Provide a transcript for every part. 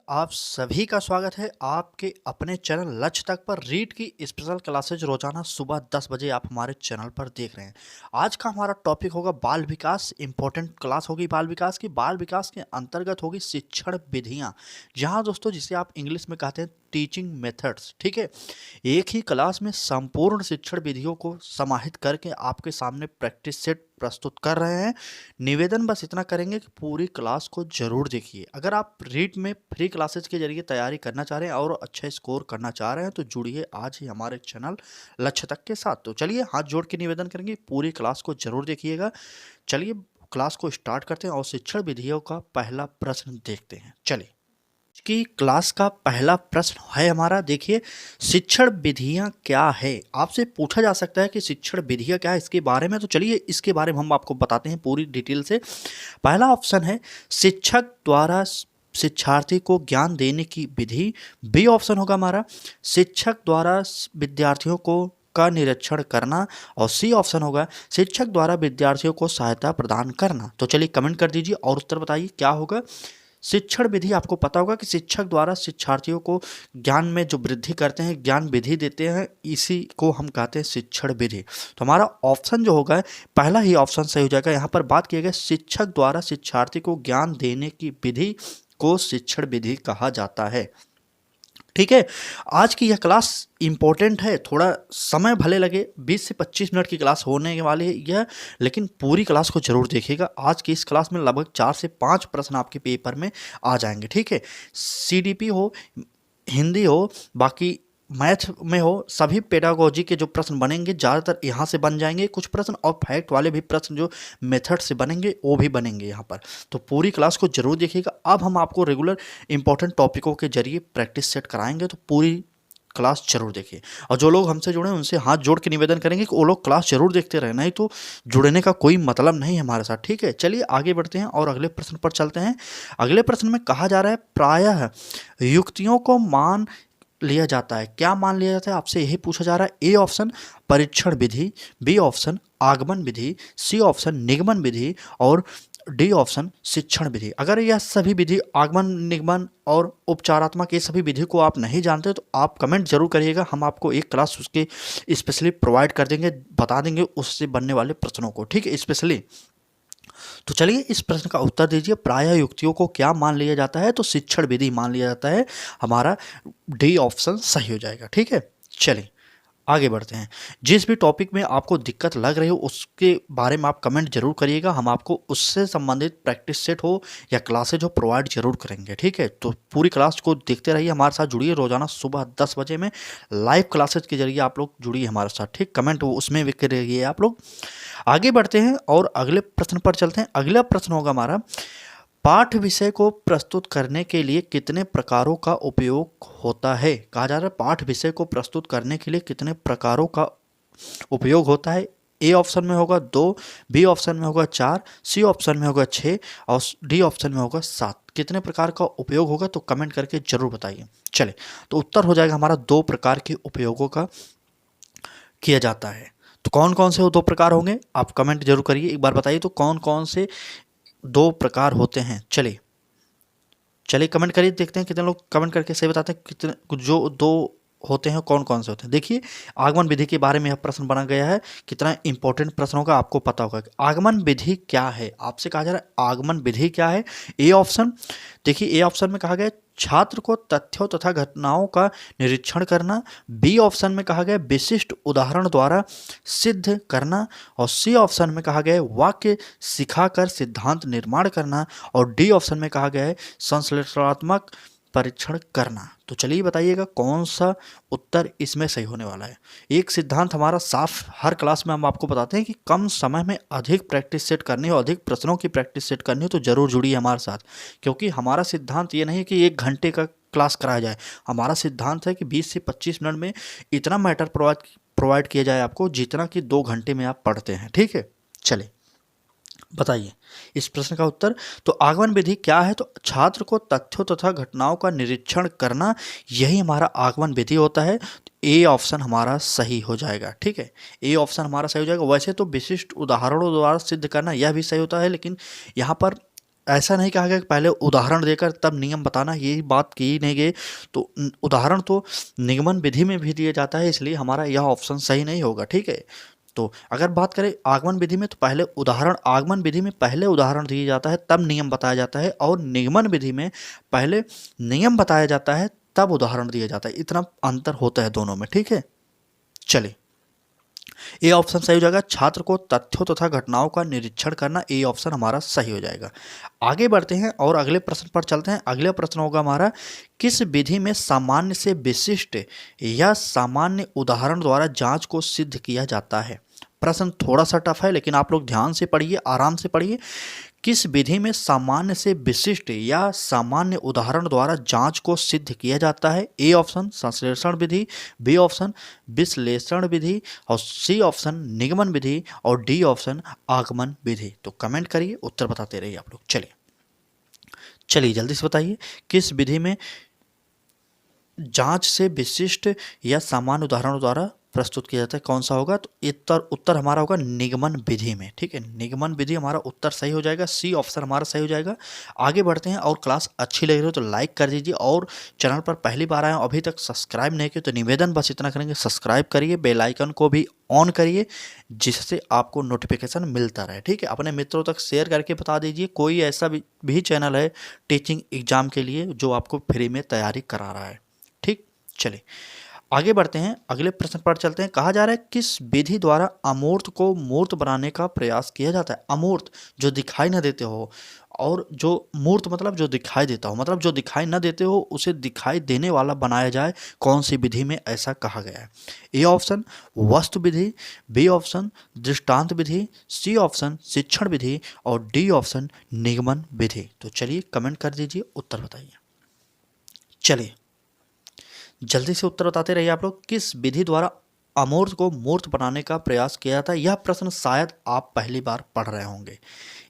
आप सभी का स्वागत है आपके अपने चैनल लक्ष्य तक पर रीड की स्पेशल क्लासेज रोजाना सुबह 10 बजे आप हमारे चैनल पर देख रहे हैं। आज का हमारा टॉपिक होगा बाल विकास। इंपॉर्टेंट क्लास होगी बाल विकास की। बाल विकास के अंतर्गत होगी शिक्षण विधियां, जहां दोस्तों जिसे आप इंग्लिश में कहते हैं टीचिंग मेथड्स। ठीक है, एक ही क्लास में संपूर्ण शिक्षण विधियों को समाहित करके आपके सामने प्रैक्टिस सेट प्रस्तुत कर रहे हैं। निवेदन बस इतना करेंगे कि पूरी क्लास को जरूर देखिए। अगर आप रीट में फ्री क्लासेज के जरिए तैयारी करना चाह रहे हैं और अच्छा स्कोर करना चाह रहे हैं तो जुड़िए आज ही हमारे चैनल लक्ष्य तक के साथ। तो चलिए हाथ जोड़ के निवेदन करेंगे, पूरी क्लास को जरूर देखिएगा। चलिए क्लास को स्टार्ट करते हैं और शिक्षण विधियों का पहला प्रश्न देखते हैं। चलिए की क्लास का पहला प्रश्न है हमारा, देखिए शिक्षण विधियां क्या है। आपसे पूछा जा सकता है कि शिक्षण विधियां क्या है इसके बारे में। तो चलिए इसके बारे में हम आपको बताते हैं पूरी डिटेल से। पहला ऑप्शन है शिक्षक द्वारा शिक्षार्थी को ज्ञान देने की विधि। बी ऑप्शन होगा हमारा शिक्षक द्वारा विद्यार्थियों को का निरीक्षण करना। और सी ऑप्शन होगा शिक्षक द्वारा विद्यार्थियों को सहायता प्रदान करना। तो चलिए कमेंट कर दीजिए और उत्तर बताइए क्या होगा। शिक्षण विधि आपको पता होगा कि शिक्षक द्वारा शिक्षार्थियों को ज्ञान में जो वृद्धि करते हैं, ज्ञान विधि देते हैं, इसी को हम कहते हैं शिक्षण विधि। तो हमारा ऑप्शन जो होगा पहला ही ऑप्शन सही हो जाएगा। यहाँ पर बात की गई शिक्षक द्वारा शिक्षार्थी को ज्ञान देने की विधि को शिक्षण विधि कहा जाता है। ठीक है, आज की यह क्लास इंपॉर्टेंट है। थोड़ा समय भले लगे, 20 से 25 मिनट की क्लास होने वाली है यह, लेकिन पूरी क्लास को जरूर देखिएगा। आज की इस क्लास में लगभग 4 से 5 प्रश्न आपके पेपर में आ जाएंगे। ठीक है, सीडीपी हो, हिंदी हो, बाकी मैथ में हो, सभी पेडागोजी के जो प्रश्न बनेंगे ज़्यादातर यहाँ से बन जाएंगे कुछ प्रश्न, और फैक्ट वाले भी प्रश्न जो मेथड से बनेंगे वो भी बनेंगे यहाँ पर। तो पूरी क्लास को जरूर देखिएगा। अब हम आपको रेगुलर इंपॉर्टेंट टॉपिकों के जरिए प्रैक्टिस सेट कराएंगे, तो पूरी क्लास जरूर देखिए। और जो लोग हमसे जुड़े हैं उनसे हाथ जोड़ के निवेदन करेंगे कि वो लोग क्लास जरूर देखते रहे, नहीं तो जुड़ने का कोई मतलब नहीं है हमारे साथ। ठीक है, चलिए आगे बढ़ते हैं और अगले प्रश्न पर चलते हैं। अगले प्रश्न में कहा जा रहा है प्रायः युक्तियों को मान लिया जाता है। क्या मान लिया जाता है आपसे यही पूछा जा रहा है। ए ऑप्शन परीक्षण विधि, बी ऑप्शन आगमन विधि, सी ऑप्शन निगमन विधि और डी ऑप्शन शिक्षण विधि। अगर यह सभी विधि आगमन, निगमन और उपचारात्मक ये सभी विधि को आप नहीं जानते तो आप कमेंट जरूर करिएगा। हम आपको एक क्लास उसके स्पेशली प्रोवाइड कर देंगे, बता देंगे उससे बनने वाले प्रश्नों को। ठीक है, स्पेशली। तो चलिए इस प्रश्न का उत्तर दीजिए। प्रायः युक्तियों को क्या मान लिया जाता है, तो शिक्षण विधि मान लिया जाता है। हमारा डी ऑप्शन सही हो जाएगा। ठीक है, चलिए आगे बढ़ते हैं। जिस भी टॉपिक में आपको दिक्कत लग रही हो उसके बारे में आप कमेंट जरूर करिएगा। हम आपको उससे संबंधित प्रैक्टिस सेट हो या क्लासेज हो प्रोवाइड जरूर करेंगे। ठीक है, तो पूरी क्लास को देखते रहिए, हमारे साथ जुड़िए। रोजाना सुबह 10 बजे में लाइव क्लासेज के जरिए आप लोग जुड़िए हमारे साथ। ठीक, कमेंट उसमें भी करिए आप लोग। आगे बढ़ते हैं और अगले प्रश्न पर चलते हैं। अगला प्रश्न होगा हमारा पाठ विषय को प्रस्तुत करने के लिए कितने प्रकारों का उपयोग होता है। कहा जा रहा है पाठ विषय को प्रस्तुत करने के लिए कितने प्रकारों का उपयोग होता है। ए ऑप्शन में होगा 2, बी ऑप्शन में होगा 4, सी ऑप्शन में होगा 6 और डी ऑप्शन में होगा 7। कितने प्रकार का उपयोग होगा तो कमेंट करके जरूर बताइए। चले, तो उत्तर हो जाएगा हमारा 2 प्रकार के उपयोगों का किया जाता है। तो कौन कौन से वो 2 प्रकार होंगे आप कमेंट जरूर करिए, एक बार बताइए तो कौन कौन से 2 प्रकार होते हैं। चलिए चलिए कमेंट करिए, देखते हैं कितने लोग कमेंट करके सही बताते हैं। कितने जो 2 होते हैं कौन कौन से होते हैं। देखिए आगमन विधि के बारे में यह प्रश्न बना गया है। कितना इंपॉर्टेंट प्रश्न होगा आपको पता होगा। आगमन विधि क्या है, आपसे कहा जा रहा है आगमन विधि क्या है। ए ऑप्शन, देखिए ए ऑप्शन में कहा गया छात्र को तथ्यों तथा घटनाओं का निरीक्षण करना। बी ऑप्शन में कहा गया विशिष्ट उदाहरण द्वारा सिद्ध करना। और सी ऑप्शन में कहा गया वाक्य सिखाकर सिद्धांत निर्माण करना। और डी ऑप्शन में कहा गया है संश्लेषणात्मक परीक्षण करना। तो चलिए बताइएगा कौन सा उत्तर इसमें सही होने वाला है। एक सिद्धांत हमारा साफ, हर क्लास में हम आपको बताते हैं कि कम समय में अधिक प्रैक्टिस सेट करनी हो, अधिक प्रश्नों की प्रैक्टिस सेट करनी हो तो जरूर जुड़िए हमारे साथ। क्योंकि हमारा सिद्धांत ये नहीं है कि 1 घंटे का क्लास कराया जाए। हमारा सिद्धांत है कि 20 से 25 मिनट में इतना मैटर प्रोवाइड किया जाए आपको जितना कि 2 घंटे में आप पढ़ते हैं। ठीक है, चलिए बताइए इस प्रश्न का उत्तर। तो आगमन विधि क्या है, तो छात्र को तथ्यों तथा घटनाओं का निरीक्षण करना, यही हमारा आगमन विधि होता है। ए ऑप्शन हमारा सही हो जाएगा। ठीक है, ए ऑप्शन हमारा सही हो जाएगा। वैसे तो विशिष्ट उदाहरणों द्वारा सिद्ध करना यह भी सही होता है, लेकिन यहाँ पर ऐसा नहीं कहा गया कि पहले उदाहरण देकर तब नियम बताना, यही बात की नहीं गई। तो उदाहरण तो निगमन विधि में भी दिया जाता है, इसलिए हमारा यह ऑप्शन सही नहीं होगा। ठीक है, तो अगर बात करें आगमन विधि में, तो पहले उदाहरण, आगमन विधि में पहले उदाहरण दिया जाता है तब नियम बताया जाता है, और निगमन विधि में पहले नियम बताया जाता है तब उदाहरण दिया जाता है। इतना अंतर होता है दोनों में। ठीक है, चलिए ए ऑप्शन सही हो जाएगा। छात्र को तथ्यों तथा घटनाओं का निरीक्षण करना, ए ऑप्शन हमारा सही हो जाएगा। आगे बढ़ते हैं और अगले प्रश्न पर चलते हैं। अगला प्रश्न होगा हमारा, किस विधि में सामान्य से विशिष्ट या सामान्य उदाहरण द्वारा जांच को सिद्ध किया जाता है। प्रश्न थोड़ा सा टफ है, लेकिन आप लोग ध्यान से पढ़िए, आराम से पढ़िए। किस विधि में सामान्य से विशिष्ट या सामान्य उदाहरण द्वारा जांच को सिद्ध किया जाता है। ए ऑप्शन संश्लेषण विधि, बी ऑप्शन विश्लेषण विधि, और सी ऑप्शन निगमन विधि, और डी ऑप्शन आगमन विधि। तो कमेंट करिए, उत्तर बताते रहिए आप लोग। चलिए जल्दी से बताइए, किस विधि में जांच से विशिष्ट या सामान्य उदाहरणों द्वारा प्रस्तुत किया जाता है, कौन सा होगा? तो उत्तर हमारा होगा निगमन विधि में। ठीक है, निगमन विधि हमारा उत्तर सही हो जाएगा, सी ऑप्शन हमारा सही हो जाएगा। आगे बढ़ते हैं, और क्लास अच्छी लग रही हो तो लाइक कर दीजिए, और चैनल पर पहली बार आए अभी तक सब्सक्राइब नहीं किया तो निवेदन बस इतना करेंगे, सब्सक्राइब करिए, बेल आइकन को भी ऑन करिए, जिससे आपको नोटिफिकेशन मिलता रहे। ठीक है, अपने मित्रों तक शेयर करके बता दीजिए, कोई ऐसा भी चैनल है टीचिंग एग्जाम के लिए जो आपको फ्री में तैयारी करा रहा है। ठीक, चलिए आगे बढ़ते हैं, अगले प्रश्न पर चलते हैं। कहा जा रहा है, किस विधि द्वारा अमूर्त को मूर्त बनाने का प्रयास किया जाता है। अमूर्त जो दिखाई न देते हो, और जो मूर्त मतलब जो दिखाई देता हो, मतलब जो दिखाई न देते हो उसे दिखाई देने वाला बनाया जाए, कौन सी विधि में ऐसा कहा गया है। ए ऑप्शन वस्तु विधि, बी ऑप्शन दृष्टांत विधि, सी ऑप्शन शिक्षण विधि, और डी ऑप्शन निगमन विधि। तो चलिए कमेंट कर दीजिए, उत्तर बताइए। चलिए जल्दी से उत्तर बताते रहिए आप लोग। किस विधि द्वारा अमूर्त को मूर्त बनाने का प्रयास किया जाता है। यह प्रश्न शायद आप पहली बार पढ़ रहे होंगे।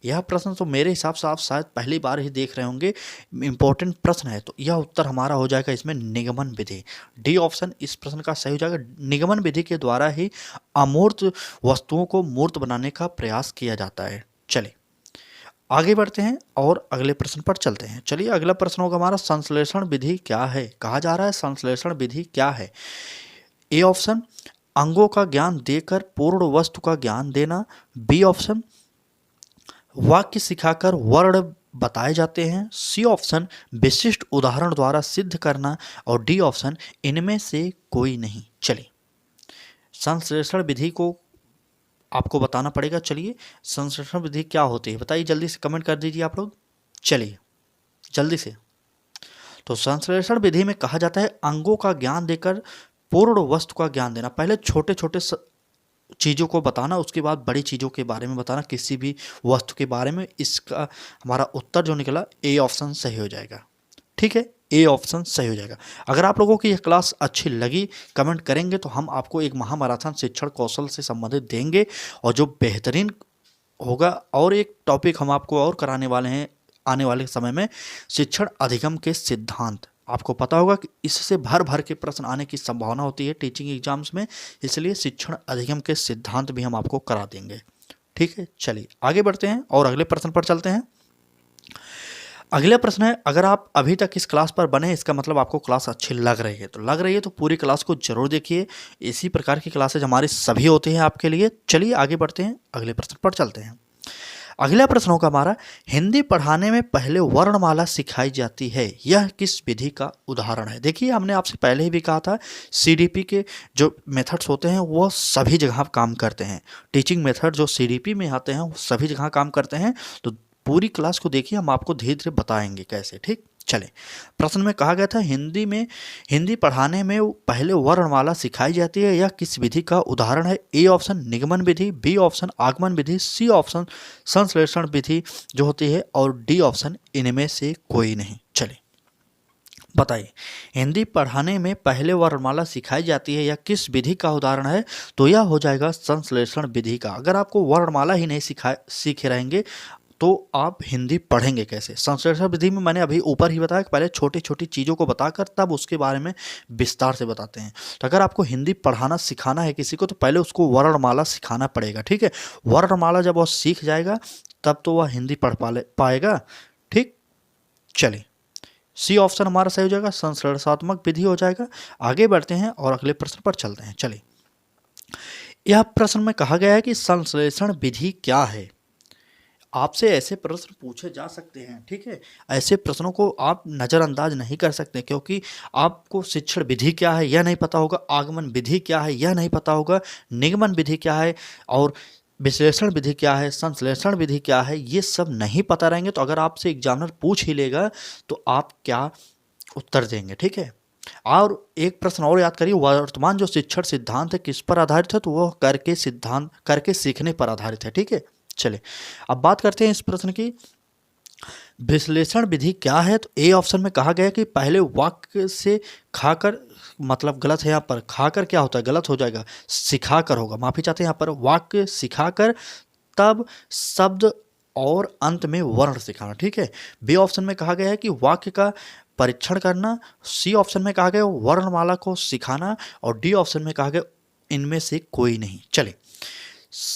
यह प्रश्न तो मेरे हिसाब से आप शायद पहली बार ही देख रहे होंगे, इंपॉर्टेंट प्रश्न है। तो यह उत्तर हमारा हो जाएगा इसमें निगमन विधि। डी ऑप्शन इस प्रश्न का सही हो जाएगा। निगमन विधि के द्वारा ही अमूर्त वस्तुओं को मूर्त बनाने का प्रयास किया जाता है। चलिए आगे बढ़ते हैं और अगले प्रश्न पर चलते हैं। चलिए अगला प्रश्न होगा हमारा, संश्लेषण विधि क्या है। कहा जा रहा है संश्लेषण विधि क्या है। ए ऑप्शन अंगों का ज्ञान देकर पूर्ण वस्तु का ज्ञान देना, बी ऑप्शन वाक्य सिखाकर वर्ण बताए जाते हैं, सी ऑप्शन विशिष्ट उदाहरण द्वारा सिद्ध करना, और डी ऑप्शन इनमें से कोई नहीं। चलिए संश्लेषण विधि को आपको बताना पड़ेगा। चलिए संश्लेषण विधि क्या होती है बताइए, जल्दी से कमेंट कर दीजिए आप लोग। चलिए जल्दी से। तो संश्लेषण विधि में कहा जाता है अंगों का ज्ञान देकर पूर्ण वस्तु का ज्ञान देना। पहले छोटे छोटे चीज़ों को बताना, उसके बाद बड़ी चीज़ों के बारे में बताना, किसी भी वस्तु के बारे में। इसका हमारा उत्तर जो निकला ए ऑप्शन सही हो जाएगा। ठीक है, ए ऑप्शन सही हो जाएगा। अगर आप लोगों की यह क्लास अच्छी लगी, कमेंट करेंगे तो हम आपको एक महामैराथन शिक्षण कौशल से संबंधित देंगे, और जो बेहतरीन होगा। और एक टॉपिक हम आपको और कराने वाले हैं आने वाले समय में, शिक्षण अधिगम के सिद्धांत। आपको पता होगा कि इससे भर भर के प्रश्न आने की संभावना होती है टीचिंग एग्जाम्स में, इसलिए शिक्षण अधिगम के सिद्धांत भी हम आपको करा देंगे। ठीक है, चलिए आगे बढ़ते हैं और अगले प्रश्न पर चलते हैं। अगला प्रश्न है, अगर आप अभी तक इस क्लास पर बने, इसका मतलब आपको क्लास अच्छी लग रही है। तो पूरी क्लास को जरूर देखिए। इसी प्रकार की क्लासेज हमारी सभी होती हैं आपके लिए। चलिए आगे बढ़ते हैं, अगले प्रश्न पर चलते हैं। अगला प्रश्न होगा हमारा, हिंदी पढ़ाने में पहले वर्णमाला सिखाई जाती है, यह किस विधि का उदाहरण है। देखिए हमने आपसे पहले ही भी कहा था, सीडीपी के जो मेथड्स होते हैं वो सभी जगह काम करते हैं। टीचिंग मेथड जो सीडीपी में आते हैं वो सभी जगह काम करते हैं। तो पूरी क्लास को देखिए, हम आपको धीरे धीरे बताएंगे कैसे। ठीक, चले प्रश्न में कहा गया था हिंदी पढ़ाने में पहले वर्णमाला सिखाई जाती है, यह किस विधि का उदाहरण है। ए ऑप्शन निगमन विधि, बी ऑप्शन आगमन विधि, सी ऑप्शन संश्लेषण विधि जो होती है, और डी ऑप्शन इनमें से कोई नहीं। चले बताइए, हिंदी पढ़ाने में पहले वर्णमाला सिखाई जाती है, यह किस विधि का उदाहरण है। तो यह हो जाएगा संश्लेषण विधि का। अगर आपको वर्णमाला ही नहीं सीखे रहेंगे तो आप हिंदी पढ़ेंगे कैसे। संश्लेषण विधि में मैंने अभी ऊपर ही बताया कि पहले छोटी छोटी चीज़ों को बताकर तब उसके बारे में विस्तार से बताते हैं। तो अगर आपको हिंदी पढ़ाना सिखाना है किसी को, तो पहले उसको वर्णमाला सिखाना पड़ेगा। ठीक है, वर्णमाला जब वह सीख जाएगा तब तो वह हिंदी पढ़ पाएगा। ठीक। चलिए, सी ऑप्शन हमारा सही हो जाएगा, संश्लेषणात्मक विधि हो जाएगा। आगे बढ़ते हैं और अगले प्रश्न पर चलते हैं। चलिए, यह प्रश्न में कहा गया है कि संश्लेषण विधि क्या है। आपसे ऐसे प्रश्न पूछे जा सकते हैं, ठीक है। ऐसे प्रश्नों को आप नज़रअंदाज नहीं कर सकते, क्योंकि आपको शिक्षण विधि क्या है यह नहीं पता होगा, आगमन विधि क्या है यह नहीं पता होगा, निगमन विधि क्या है और विश्लेषण विधि क्या है, संश्लेषण विधि क्या है, ये सब नहीं पता रहेंगे तो अगर आपसे एग्जामिनर पूछ ही लेगा तो आप क्या उत्तर देंगे, ठीक है। और एक प्रश्न और याद करिए, वर्तमान जो शिक्षण सिद्धांत है किस पर आधारित है, तो वह करके सीखने पर आधारित है, ठीक है। चलिए, अब बात करते हैं इस प्रश्न की, विश्लेषण विधि क्या है। तो ए ऑप्शन में कहा गया है कि पहले वाक्य से खाकर, मतलब गलत है यहाँ पर, खाकर क्या होता है, गलत हो जाएगा, सिखाकर होगा, माफी चाहते हैं यहाँ पर, वाक्य सिखाकर तब शब्द और अंत में वर्ण सिखाना, ठीक है। बी ऑप्शन में कहा गया है कि वाक्य का परीक्षण करना। सी ऑप्शन में कहा गया वर्णमाला को सिखाना और डी ऑप्शन में कहा गया इनमें से कोई नहीं। चलिए,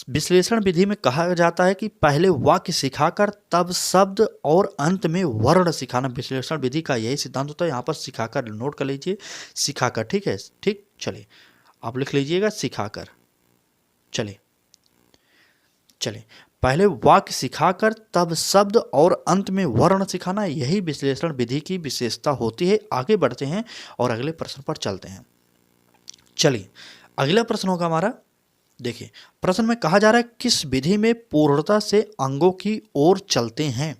विश्लेषण विधि में कहा जाता है कि पहले वाक्य सिखाकर तब शब्द और अंत में वर्ण सिखाना। विश्लेषण विधि का यही सिद्धांत होता है। यहाँ पर सिखाकर नोट कर लीजिए, सिखाकर, ठीक है, ठीक। चलिए, आप लिख लीजिएगा सिखाकर। चलिए, पहले वाक्य सिखाकर तब शब्द और अंत में वर्ण सिखाना, यही विश्लेषण विधि की विशेषता होती है। आगे बढ़ते हैं और अगले प्रश्न पर चलते हैं। चलिए, अगला प्रश्न होगा हमारा, देखिए प्रश्न में कहा जा रहा है किस विधि में पूर्णता से अंगों की ओर चलते हैं।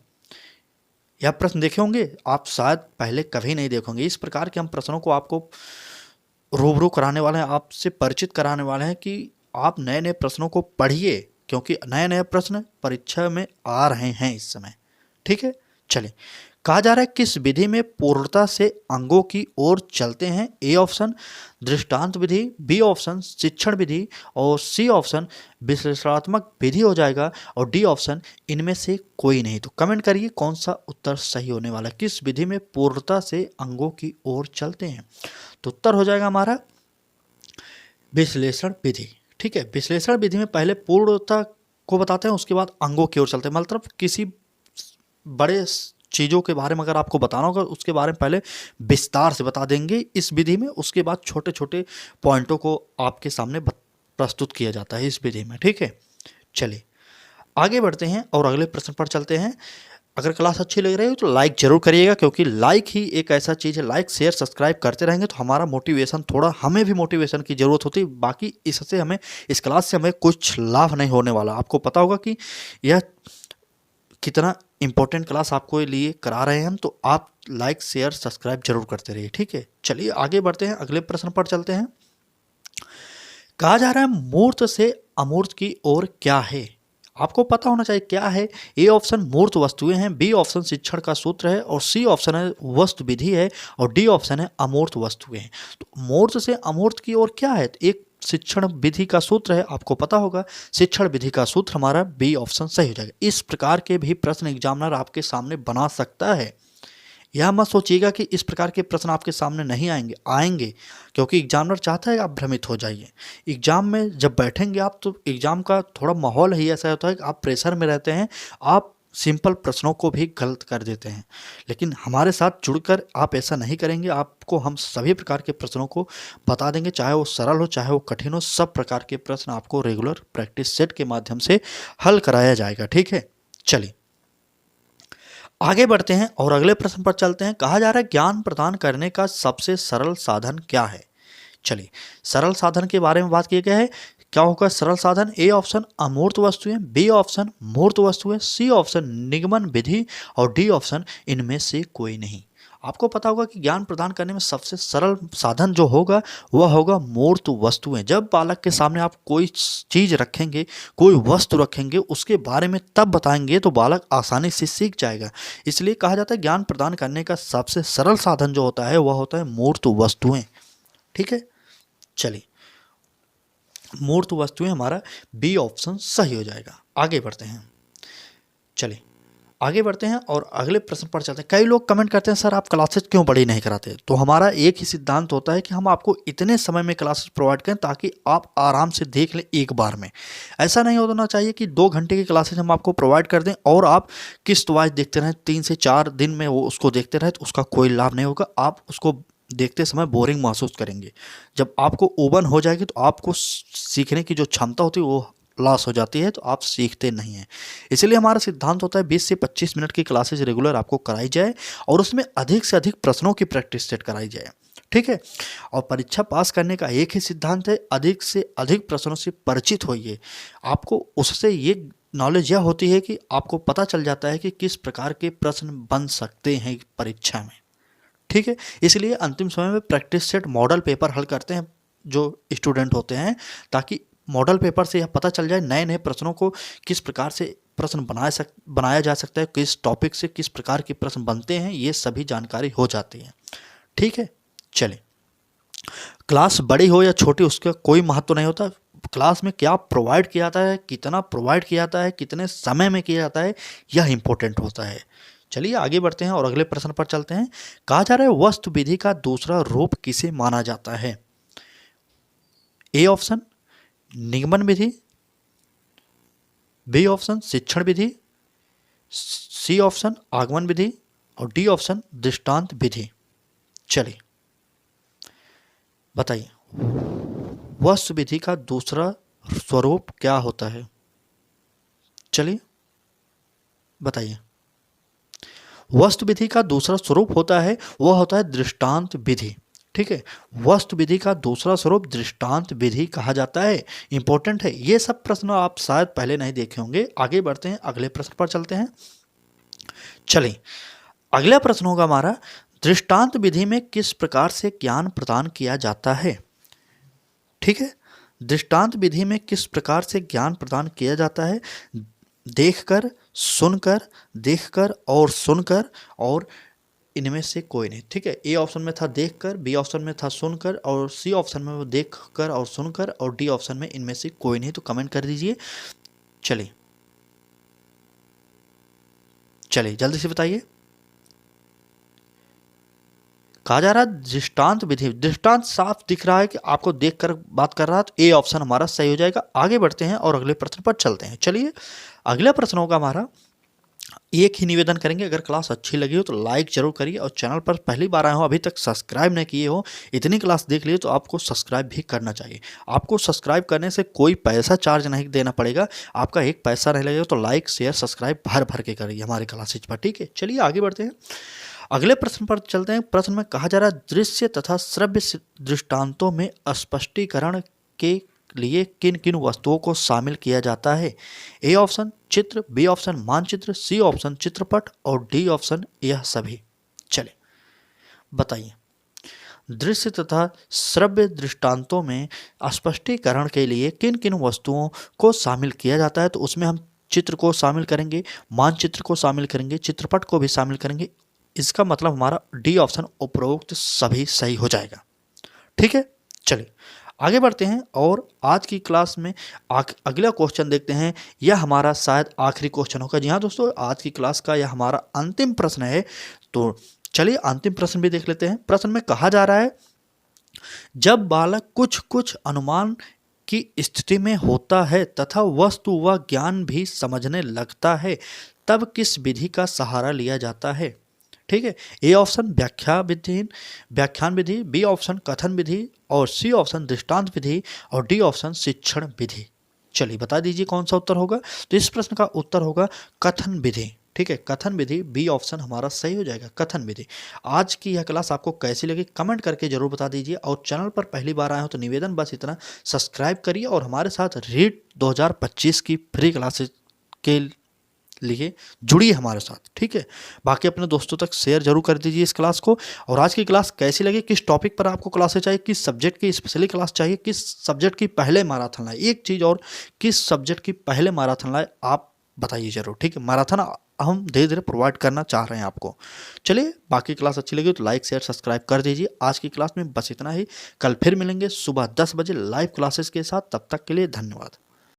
यह प्रश्न देखे होंगे आप, शायद पहले कभी नहीं देखे होंगे। इस प्रकार के हम प्रश्नों को आपको रूबरू कराने वाले हैं, आपसे परिचित कराने वाले हैं कि आप नए नए प्रश्नों को पढ़िए, क्योंकि नए नए प्रश्न परीक्षा में आ रहे हैं इस समय, ठीक है। चलिए, कहा जा रहा है किस विधि में पूर्णता से अंगों की ओर चलते हैं। ए ऑप्शन दृष्टांत विधि, बी ऑप्शन शिक्षण विधि और सी ऑप्शन विश्लेषणात्मक विधि हो जाएगा और डी ऑप्शन इनमें से कोई नहीं। तो कमेंट करिए कौन सा उत्तर सही होने वाला है, किस विधि में पूर्णता से अंगों की ओर चलते हैं। तो उत्तर हो जाएगा हमारा विश्लेषण विधि, ठीक है। विश्लेषण विधि में पहले पूर्णता को बताते हैं, उसके बाद अंगों की ओर चलते हैं। मतलब किसी बड़े चीज़ों के बारे में अगर आपको बताना होगा उसके बारे में पहले विस्तार से बता देंगे इस विधि में, उसके बाद छोटे छोटे पॉइंटों को आपके सामने प्रस्तुत किया जाता है इस विधि में, ठीक है। चलिए, आगे बढ़ते हैं और अगले प्रश्न पर चलते हैं। अगर क्लास अच्छी लग रही हो तो लाइक जरूर करिएगा, क्योंकि लाइक ही एक ऐसा चीज़ है, लाइक शेयर सब्सक्राइब करते रहेंगे तो हमारा मोटिवेशन, थोड़ा हमें भी मोटिवेशन की ज़रूरत होती है। बाकी इससे हमें, इस क्लास से हमें कुछ लाभ नहीं होने वाला। आपको पता होगा कि यह कितना इंपॉर्टेंट क्लास आपको लिए करा रहे हैं हम, तो आप लाइक शेयर सब्सक्राइब जरूर करते रहिए, ठीक है। चलिए, आगे बढ़ते हैं, अगले प्रश्न पर चलते हैं। कहा जा रहा है मूर्त से अमूर्त की ओर क्या है। आपको पता होना चाहिए क्या है। ए ऑप्शन मूर्त वस्तुएं हैं, बी ऑप्शन शिक्षण का सूत्र है और सी ऑप्शन है वस्तु विधि है और डी ऑप्शन है अमूर्त वस्तुएं हैं। तो मूर्त से अमूर्त की ओर क्या है, तो एक शिक्षण विधि का सूत्र है, आपको पता होगा शिक्षण विधि का सूत्र हमारा बी ऑप्शन सही हो जाएगा। इस प्रकार के भी प्रश्न एग्जामिनर आपके सामने बना सकता है। यह मत सोचिएगा कि इस प्रकार के प्रश्न आपके सामने नहीं आएंगे, क्योंकि एग्जामिनर चाहता है आप भ्रमित हो जाइए। एग्जाम में जब बैठेंगे आप, तो एग्जाम का थोड़ा माहौल ही ऐसा होता है कि आप प्रेशर में रहते हैं, आप सिंपल प्रश्नों को भी गलत कर देते हैं। लेकिन हमारे साथ जुड़कर आप ऐसा नहीं करेंगे, आपको हम सभी प्रकार के प्रश्नों को बता देंगे, चाहे वो सरल हो चाहे वो कठिन हो, सब प्रकार के प्रश्न आपको रेगुलर प्रैक्टिस सेट के माध्यम से हल कराया जाएगा, ठीक है। चलिए, आगे बढ़ते हैं और अगले प्रश्न पर चलते हैं। कहा जा रहा है ज्ञान प्रदान करने का सबसे सरल साधन क्या है। चलिए, सरल साधन के बारे में बात की गई है। क्या होगा सरल साधन। ए ऑप्शन अमूर्त वस्तुएं, बी ऑप्शन मूर्त वस्तुएं, सी ऑप्शन निगमन विधि और डी ऑप्शन इनमें से कोई नहीं। आपको पता होगा कि ज्ञान प्रदान करने में सबसे सरल साधन जो होगा वह होगा मूर्त वस्तुएं। जब बालक के सामने आप कोई चीज़ रखेंगे, कोई वस्तु रखेंगे, उसके बारे में तब बताएंगे तो बालक आसानी से सीख जाएगा। इसलिए कहा जाता है ज्ञान प्रदान करने का सबसे सरल साधन जो होता है वह होता है मूर्त वस्तुएं, ठीक है। चलिए, मूर्त वस्तुएं हमारा बी ऑप्शन सही हो जाएगा। आगे बढ़ते हैं। चलिए, आगे बढ़ते हैं और अगले प्रश्न पर चलते हैं। कई लोग कमेंट करते हैं सर आप क्लासेस क्यों बड़ी नहीं कराते? तो हमारा एक ही सिद्धांत होता है कि हम आपको इतने समय में क्लासेस प्रोवाइड करें ताकि आप आराम से देख लें एक बार में। ऐसा नहीं होना चाहिए कि 2 घंटे की क्लासेस हम आपको प्रोवाइड कर दें और आप किस्त वाइज देखते रहें, 3 से 4 दिन में वो उसको देखते रहें, तो उसका कोई लाभ नहीं होगा। आप उसको देखते समय बोरिंग महसूस करेंगे। जब आपको ओपन हो जाएगी तो आपको सीखने की जो क्षमता होती है वो लॉस हो जाती है, तो आप सीखते नहीं हैं। इसलिए हमारा सिद्धांत होता है 20 से 25 मिनट की क्लासेज रेगुलर आपको कराई जाए और उसमें अधिक से अधिक प्रश्नों की प्रैक्टिस सेट कराई जाए, ठीक है। और परीक्षा पास करने का एक ही सिद्धांत है, अधिक से अधिक प्रश्नों से परिचित होइए। आपको उससे ये नॉलेज यह होती है कि आपको पता चल जाता है कि किस प्रकार के प्रश्न बन सकते हैं परीक्षा में, ठीक है। इसलिए अंतिम समय में प्रैक्टिस सेट मॉडल पेपर हल करते हैं जो स्टूडेंट होते हैं, ताकि मॉडल पेपर से यह पता चल जाए नए नए प्रश्नों को किस प्रकार से प्रश्न बनाया जा सकता है, किस टॉपिक से किस प्रकार के प्रश्न बनते हैं, ये सभी जानकारी हो जाती है, ठीक है। चलिए, क्लास बड़ी हो या छोटी उसका कोई महत्व नहीं होता। क्लास में क्या प्रोवाइड किया जाता है, कितना प्रोवाइड किया जाता है, कितने समय में किया जाता है, यह इंपॉर्टेंट होता है। चलिए आगे बढ़ते हैं और अगले प्रश्न पर चलते हैं। कहा जा रहा है वस्तु विधि का दूसरा रूप किसे माना जाता है? ए ऑप्शन निगमन विधि, बी ऑप्शन शिक्षण विधि, सी ऑप्शन आगमन विधि और डी ऑप्शन दृष्टांत विधि। चलिए बताइए वस्तु विधि का दूसरा स्वरूप क्या होता है? चलिए बताइए। वस्तु विधि का दूसरा स्वरूप होता है, वह होता है दृष्टांत विधि, ठीक है। वस्तु विधि का दूसरा स्वरूप दृष्टांत विधि कहा जाता है। इंपॉर्टेंट है, ये सब प्रश्न आप शायद पहले नहीं देखे होंगे। आगे बढ़ते हैं, अगले प्रश्न पर चलते हैं। चलिए अगला प्रश्न होगा हमारा, दृष्टांत विधि में किस प्रकार से ज्ञान प्रदान किया जाता है? ठीक है, दृष्टांत विधि में किस प्रकार से ज्ञान प्रदान किया जाता है? देखकर, सुनकर, देखकर और सुनकर और इनमें से कोई नहीं, ठीक है। ए ऑप्शन में था देखकर, बी ऑप्शन में था सुनकर और सी ऑप्शन में वो देखकर और सुनकर और डी ऑप्शन में इनमें से कोई नहीं। तो कमेंट कर दीजिए। चलिए जल्दी से बताइए। कहा जा रहा है दृष्टांत विधि, दृष्टांत साफ दिख रहा है कि आपको देखकर बात कर रहा है, तो ए ऑप्शन हमारा सही हो जाएगा। आगे बढ़ते हैं और अगले प्रश्न पर चलते हैं। चलिए अगला प्रश्न होगा हमारा, एक ही निवेदन करेंगे, अगर क्लास अच्छी लगी हो तो लाइक जरूर करिए और चैनल पर पहली बार आए हो, अभी तक सब्सक्राइब नहीं किए हो, इतनी क्लास देख लिए तो आपको सब्सक्राइब भी करना चाहिए। आपको सब्सक्राइब करने से कोई पैसा चार्ज नहीं देना पड़ेगा, आपका एक पैसा नहीं लगेगा। तो लाइक शेयर सब्सक्राइब भर भर के करिए हमारे क्लासेज पर, ठीक है। चलिए आगे बढ़ते हैं, अगले प्रश्न पर चलते हैं। प्रश्न में कहा जा रहा है दृश्य तथा श्रव्य दृष्टांतों में स्पष्टीकरण के लिए किन किन वस्तुओं को शामिल किया जाता है? ए ऑप्शन चित्र, बी ऑप्शन मानचित्र, सी ऑप्शन चित्रपट और डी ऑप्शन यह सभी। चलिए बताइए दृश्य तथा श्रव्य दृष्टांतों में स्पष्टीकरण के लिए किन किन वस्तुओं को शामिल किया जाता है? तो उसमें हम चित्र को शामिल करेंगे, मानचित्र को शामिल करेंगे, चित्रपट को भी शामिल करेंगे। इसका मतलब हमारा डी ऑप्शन उपरोक्त सभी सही हो जाएगा, ठीक है। चलिए आगे बढ़ते हैं और आज की क्लास में अगला क्वेश्चन देखते हैं। यह हमारा शायद आखिरी क्वेश्चन होगा। जी हाँ दोस्तों, आज की क्लास का यह हमारा अंतिम प्रश्न है। तो चलिए अंतिम प्रश्न भी देख लेते हैं। प्रश्न में कहा जा रहा है जब बालक कुछ कुछ अनुमान की स्थिति में होता है तथा वस्तु व ज्ञान भी समझने लगता है, तब किस विधि का सहारा लिया जाता है? ठीक है, ए ऑप्शन व्याख्यान विधि, बी ऑप्शन कथन विधि और सी ऑप्शन दृष्टांत विधि और डी ऑप्शन शिक्षण विधि। चलिए बता दीजिए कौन सा उत्तर होगा। तो इस प्रश्न का उत्तर होगा कथन विधि, ठीक है, कथन विधि, बी ऑप्शन हमारा सही हो जाएगा, कथन विधि। आज की यह क्लास आपको कैसी लगी कमेंट करके जरूर बता दीजिए और चैनल पर पहली बार आए हो तो निवेदन बस इतना, सब्सक्राइब करिए और हमारे साथ रीट 2025 की फ्री क्लासेस के लिए जुड़िए हमारे साथ, ठीक है। बाकी अपने दोस्तों तक शेयर जरूर कर दीजिए इस क्लास को। और आज की क्लास कैसी लगी, किस टॉपिक पर आपको क्लासेस चाहिए, किस सब्जेक्ट की स्पेशली क्लास चाहिए, किस सब्जेक्ट की पहले मैराथन लाए, एक चीज़ और, किस सब्जेक्ट की पहले मैराथन लाए आप बताइए जरूर, ठीक है। मैराथन हम धीरे धीरे प्रोवाइड करना चाह रहे हैं आपको। चलिए बाकी क्लास अच्छी लगी तो लाइक शेयर सब्सक्राइब कर दीजिए। आज की क्लास में बस इतना ही, कल फिर मिलेंगे सुबह 10 बजे लाइव क्लासेस के साथ। तब तक के लिए धन्यवाद।